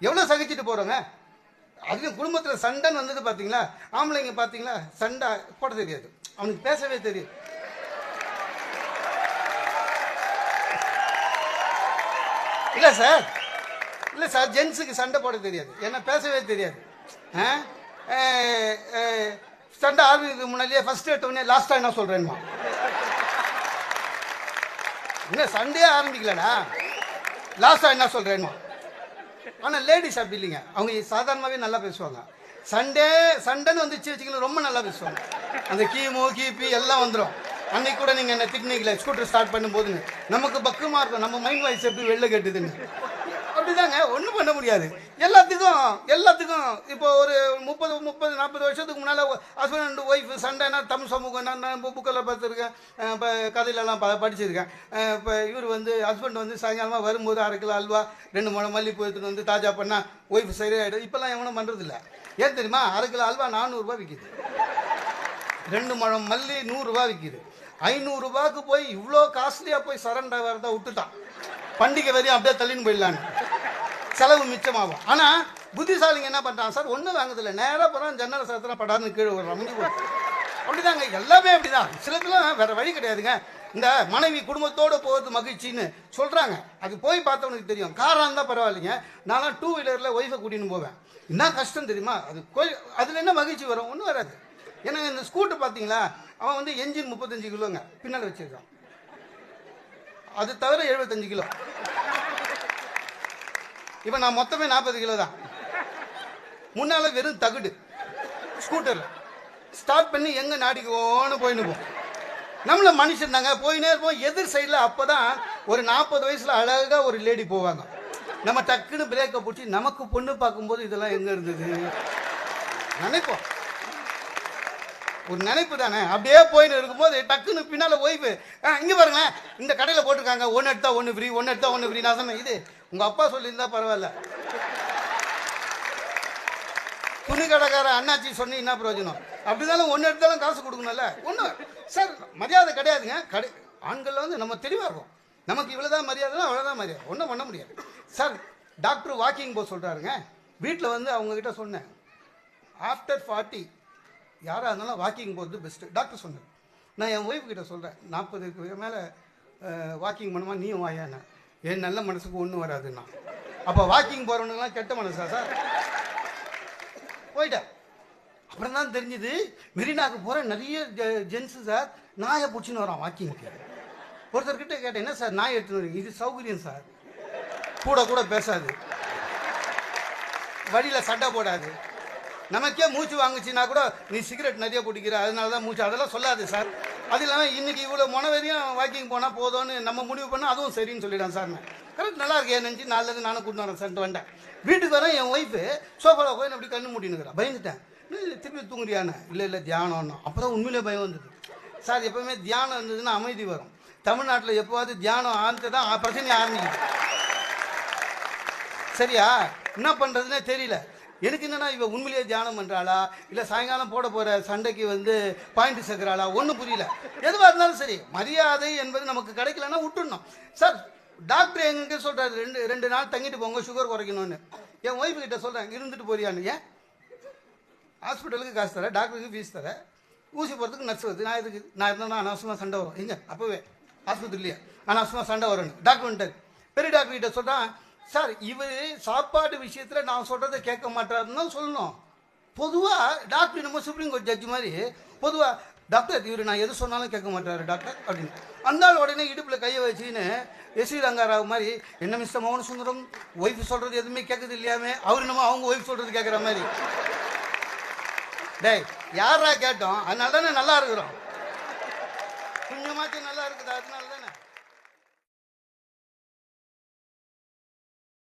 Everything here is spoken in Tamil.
எவ்வளோ சகிச்சுட்டு போகிறோங்க. அதுலேயும் குடும்பத்தில் சண்டைன்னு வந்தது பார்த்தீங்களா, ஆம்பளைங்க பார்த்தீங்களா சண்டை போட தெரியாது, அவனுக்கு பேசவே தெரியும். இல்லை சார், இல்லை சார், ஜென்ஸுக்கு சண்டை போட தெரியாது, ஏன்னா பேசவே தெரியாது. சண்டை ஆரம்பிக்கிறதுக்கு முன்னாடியே ஃபர்ஸ்ட் எடுத்தோடனே லாஸ்ட்டாக என்ன சொல்கிறேன்மா, என்ன சண்டையே ஆரம்பிக்கலடா லாஸ்ட்டாக என்ன சொல்கிறேன்மா. ஆனால் லேடிஸ் அப்படி இல்லைங்க, அவங்க சாதாரணமாகவே நல்லா பேசுவாங்க. சண்டைன்னு வந்துச்சு வச்சுக்கணும், ரொம்ப நல்லா பேசுவாங்க. அந்த கிபி எல்லாம் வந்துடும். அன்னைக்கு கூட நீங்கள் என்ன திட்டினீங்களே ஸ்கூட்டர் ஸ்டார்ட் பண்ணும்போதுன்னு, நமக்கு பக்கமாக இருக்கும், நம்ம மைண்ட் வாய்ஸ் எப்படி வெளில கேட்டுதுன்னு. அப்படிதாங்க, ஒன்றும் பண்ண முடியாது. எல்லாத்துக்கும் இப்போ ஒரு 30-40 வருஷத்துக்கு முன்னால் ஹஸ்பண்ட் அண்ட் ஒய்ஃப் சண்டைனா தமிழ் சமூகம் நான் புக்கெல்லாம் பார்த்துருக்கேன், இப்போ கதையிலலாம் படிச்சிருக்கேன். இப்போ இவர் ஹஸ்பண்ட் சாயங்காலமாக வரும்போது 1/2 கிலோ அல்வா 2 முழம் மல்லிப்பூ எடுத்துட்டு தாஜா பண்ணால் ஒய்ஃப் சரியாயிடும். இப்போல்லாம் எவனும் பண்ணுறதில்ல. ஏன் தெரியுமா, 1/2 கிலோ அல்வா 400 ரூபா விற்கிது, 2 முழம் மல்லி 100 ரூபா விற்கிது. 500 ரூபாய்க்கு போய் இவ்வளோ காஸ்ட்லியாக போய் சரண்டர் வரதை விட்டுட்டான். பண்டிகை வரையும் அப்படியே தள்ளின்னு போயிடலான்னு, செலவு மிச்சமாகும். ஆனால் புத்திசாலிங்க என்ன பண்ணுறான் சார், ஒன்றும் வாங்குதில்ல, நேராக போகிறான், ஜன்னல் சாத்திரம் படார்னு கீழே விடுறான், முடிஞ்சு போய். அப்படிதாங்க, எல்லாமே அப்படிதான். சிலதுலாம் வேற வழி கிடையாதுங்க. இந்த மனைவி குடும்பத்தோடு போகிறது மகிழ்ச்சின்னு சொல்கிறாங்க, அது போய் பார்த்தவனுக்கு தெரியும். காராக இருந்தால் பரவாயில்லைங்க, நான்லாம் 2 வீலரில் ஒய்ஃபை கூட்டின்னு போவேன். என்ன கஷ்டம் தெரியுமா, அதில் என்ன மகிழ்ச்சி வரும், ஒன்றும் வராது. ஏன்னா இந்த ஸ்கூட்டர் பார்த்தீங்களா, அவன் என்ஜின் 35 கிலோங்க பின்னால் வச்சிருக்கான், அது தவிர 75 கிலோ. இப்போ நான் மொத்தமே 40 கிலோ தான். முன்னால வெறும் தகுடு. ஸ்கூட்டரில் ஸ்டார்ட் பண்ணி எங்கே நாடிக்கோன்னு போயின்னு போவோம். நம்மள மனுஷன் தாங்க, போயினே இருப்போம். எதிர் சைடில் அப்போ தான் ஒரு 40 வயசில் அழகாக ஒரு லேடி போவாங்க. நம்ம டக்குன்னு பிரேக்கை பிடிச்சி நமக்கு பொண்ணு பார்க்கும்போது இதெல்லாம் எங்கே இருந்தது நினைப்போம். ஒரு நினைப்பு தானே. அப்படியே போயின்னு இருக்கும்போது டக்குன்னு பின்னால் ஒய்ஃபு இங்கே பாருங்களேன், இந்த கடையில் போட்டிருக்காங்க 1 எடுத்தா 1 ஃப்ரீ, 1 எடுத்தா 1 ஃப்ரீ. நான் சொன்னேன், இது உங்கள் அப்பா சொல்லியிருந்தா பரவாயில்ல, துணி கடைக்கார அண்ணாச்சி சொன்னி என்ன பிரயோஜனம். அப்படிதாலும் 1 எடுத்தாலும் காசு கொடுக்கணும்ல. ஒன்று சார் மரியாதை கிடையாதுங்க. ஆண்கள் நம்ம தெளிவாக இருக்கும், நமக்கு இவ்வளோதான் மரியாதைனா அவ்வளோதான் மரியாதை, ஒன்றும் பண்ண முடியாது. சார் டாக்டர் வாக்கிங் போக சொல்கிறாருங்க. வீட்டில் அவங்கக்கிட்ட சொன்னேன், ஆஃப்டர் 40 யாராக இருந்தாலும் வாக்கிங் போகிறது பெஸ்ட்டு டாக்டர் சொன்னார். நான் என் ஒய்ஃப் கிட்ட சொல்கிறேன், 40க்கு மேலே வாக்கிங் பண்ணுமா, நீயும் வாயாண்ணா. என் நல்ல மனசுக்கு ஒன்றும் வராதுண்ணா. அப்போ வாக்கிங் போகிறவனுங்களாம் கெட்ட மனசா சார். போயிட்டேன். அப்புறம் தான் தெரிஞ்சுது, மெரினாவுக்கு போகிற நிறைய ஜென்ஸு சார் நாயை பிடிச்சின்னு வரான் வாக்கிங்க்கு. ஒருத்தர்கிட்ட கேட்டேன், என்ன சார் நாய் எடுத்துன்னு வரீங்க, இது சௌகரியம் சார், கூட பேசாது, வழியில் சண்டை போடாது, நமக்கே மூச்சு வாங்குச்சுன்னா கூட நீ சிகரெட் நிறைய பிடிக்கிற அதனால தான் மூச்சு, அதெல்லாம் சொல்லாது சார். அது இல்லாமல் இன்னைக்கு இவ்வளோ வரையும் வாக்கிங் போனால் போதும்னு நம்ம முடிவு பண்ணால் அதுவும் சரின்னு சொல்லிடான் சார். நான் கரெக்ட் நல்லா இருக்கு நினச்சி நாளிலேருந்து நானும் கூட்டு வரேன் சார்ட்டு வந்தேன். வீட்டுக்கு வரேன், என் ஒய்ஃபு சோஃபாவில் போய் அப்படி கண்ணு மூட்டினுக்கிறேன். பயந்துட்டேன், திருப்பி தூங்குறியானே. இல்லை தியானம்னா. அப்போ தான் உண்மையிலே பயம் வந்தது சார். எப்போவுமே தியானம் இருந்ததுன்னா அமைதி வரும். தமிழ்நாட்டில் எப்போவாது தியானம் ஆரம்பித்து தான் பிரச்சனை ஆரம்பிக்குது. சரியா, என்ன பண்ணுறதுன்னே தெரியல. எனக்கு என்னன்னா, இவ உண்மையிலேயே தியானம் பண்ணுறாளா இல்லை சாயங்காலம் போட போகிற சண்டைக்கு பாயிண்ட் சேர்க்குறாளா, ஒன்றும் புரியல. எதுவாக இருந்தாலும் சரி, மரியாதை என்பது நமக்கு கிடைக்கலன்னா விட்டுடணும் சார். டாக்டர் எங்க சொல்கிறாரு, 2 நாள் தங்கிட்டு போங்க, சுகர் குறைக்கணும்னு. என் ஒய்ஃபு கிட்ட சொல்கிறேன், இருந்துட்டு போறியான்னு. ஏன் ஹாஸ்பிட்டலுக்கு காசு தர, டாக்டருக்கு ஃபீஸ் தர, ஊசி போகிறதுக்கு நர்ஸ் வருது, நான் எதுக்கு, நான் இருந்தால் அனாவசியமாக சண்டை வரும். எங்க அப்போவே ஆஸ்பத்திரிலையே அனாவசியமாக சண்டை வரணும். டாக்டர் வந்துட்டார். பெரிய டாக்டர் கிட்ட சொல்கிறான், சார் இவர் சாப்பாடு விஷயத்தில் நான் சொல்கிறத கேட்க மாட்டாருன்னு தான் சொல்லணும். பொதுவாக டாக்டர் நம்ம சுப்ரீம் கோர்ட் ஜட்ஜி மாதிரி பொதுவாக, டாக்டர் இவர் நான் எது சொன்னாலும் கேட்க மாட்டாரு டாக்டர் அப்படின்னு. அந்த உடனே இடுப்பில் கையை வச்சுன்னு எஸ்வி ரங்காராவ் மாதிரி, என்ன மிஸ்டர் மோகன சுந்தரம், ஒய்ஃப் சொல்கிறது எதுவுமே கேட்குது இல்லையாமே, அவர் நம்ம அவங்க ஒய்ஃப் சொல்கிறது கேட்குற மாதிரி. டேய் யாரா கேட்டோம், அதனால தானே நல்லா இருக்கிறோம், கொஞ்சமாச்சும் நல்லா இருக்குது, அதனால தானே.